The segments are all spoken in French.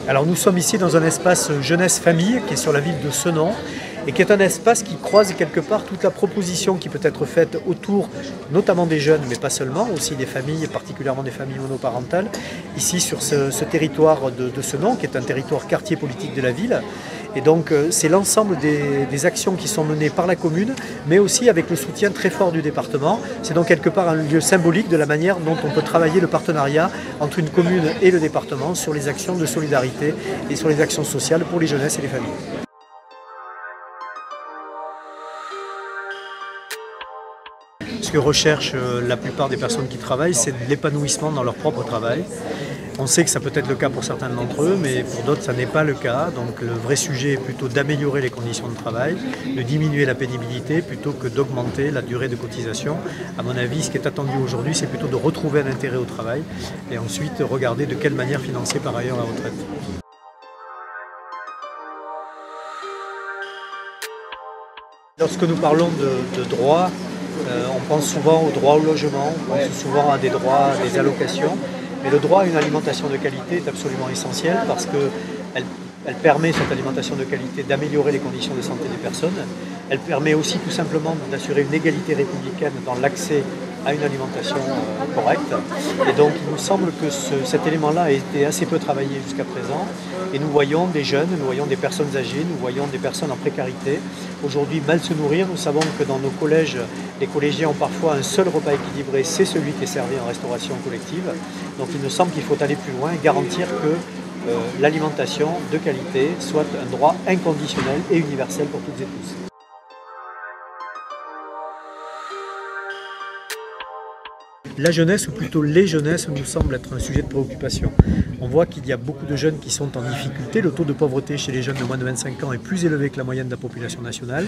Alors nous sommes ici dans un espace jeunesse-famille qui est sur la ville de Senon et qui est un espace qui croise quelque part toute la proposition qui peut être faite autour notamment des jeunes, mais pas seulement, aussi des familles, particulièrement des familles monoparentales, ici sur ce territoire de Senon qui est un territoire quartier politique de la ville. Et donc c'est l'ensemble des actions qui sont menées par la commune, mais aussi avec le soutien très fort du département. C'est donc quelque part un lieu symbolique de la manière dont on peut travailler le partenariat entre une commune et le département sur les actions de solidarité et sur les actions sociales pour les jeunesses et les familles. Ce que recherchent la plupart des personnes qui travaillent, c'est de l'épanouissement dans leur propre travail. On sait que ça peut être le cas pour certains d'entre eux, mais pour d'autres, ça n'est pas le cas. Donc le vrai sujet est plutôt d'améliorer les conditions de travail, de diminuer la pénibilité plutôt que d'augmenter la durée de cotisation. À mon avis, ce qui est attendu aujourd'hui, c'est plutôt de retrouver un intérêt au travail et ensuite regarder de quelle manière financer par ailleurs la retraite. Lorsque nous parlons de droit, on pense souvent au droit au logement, on pense souvent à des droits, à des allocations. Mais le droit à une alimentation de qualité est absolument essentiel parce qu'elle permet, cette alimentation de qualité, d'améliorer les conditions de santé des personnes. Elle permet aussi tout simplement d'assurer une égalité républicaine dans l'accès à une alimentation correcte. Et donc il nous semble que cet élément-là a été assez peu travaillé jusqu'à présent. Et nous voyons des jeunes, nous voyons des personnes âgées, nous voyons des personnes en précarité. Aujourd'hui, mal se nourrir. Nous savons que dans nos collèges, les collégiens ont parfois un seul repas équilibré, c'est celui qui est servi en restauration collective. Donc il nous semble qu'il faut aller plus loin et garantir que l'alimentation de qualité soit un droit inconditionnel et universel pour toutes et tous. La jeunesse, ou plutôt les jeunesses, nous semble être un sujet de préoccupation. On voit qu'il y a beaucoup de jeunes qui sont en difficulté. Le taux de pauvreté chez les jeunes de moins de 25 ans est plus élevé que la moyenne de la population nationale.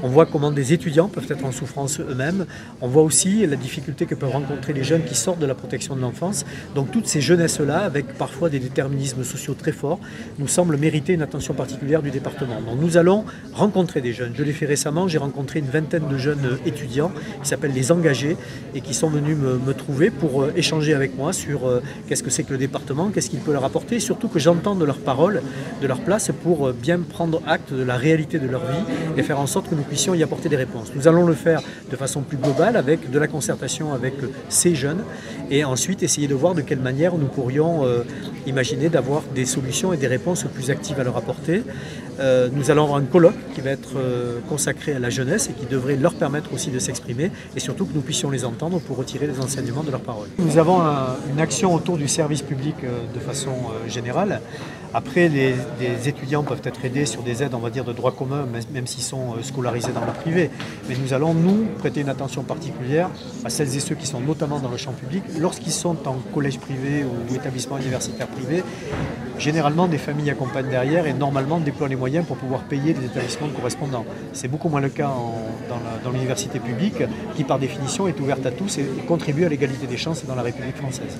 On voit comment des étudiants peuvent être en souffrance eux-mêmes. On voit aussi la difficulté que peuvent rencontrer les jeunes qui sortent de la protection de l'enfance. Donc toutes ces jeunesses-là, avec parfois des déterminismes sociaux très forts, nous semblent mériter une attention particulière du département. Donc nous allons rencontrer des jeunes. Je l'ai fait récemment, j'ai rencontré une vingtaine de jeunes étudiants qui s'appellent les engagés et qui sont venus me trouver pour échanger avec moi sur qu'est-ce que c'est que le département, qu'est-ce qu'il peut leur apporter, et surtout que j'entende leurs paroles, de leur place, pour bien prendre acte de la réalité de leur vie et faire en sorte que nous puissions y apporter des réponses. Nous allons le faire de façon plus globale avec de la concertation avec ces jeunes et ensuite essayer de voir de quelle manière nous pourrions imaginer d'avoir des solutions et des réponses plus actives à leur apporter. Nous allons avoir un colloque qui va être consacré à la jeunesse et qui devrait leur permettre aussi de s'exprimer et surtout que nous puissions les entendre pour retirer les enseignements de leurs paroles. Nous avons une action autour du service public de façon générale. Après, les étudiants peuvent être aidés sur des aides, on va dire, de droit commun, même s'ils sont scolarisés dans le privé. Mais nous allons, nous, prêter une attention particulière à celles et ceux qui sont notamment dans le champ public. Lorsqu'ils sont en collège privé ou établissement universitaire privé, généralement, des familles accompagnent derrière et normalement déploient les moyens pour pouvoir payer des établissements correspondants. C'est beaucoup moins le cas dans l'université publique qui, par définition, est ouverte à tous et contribue à l'égalité des chances dans la République française.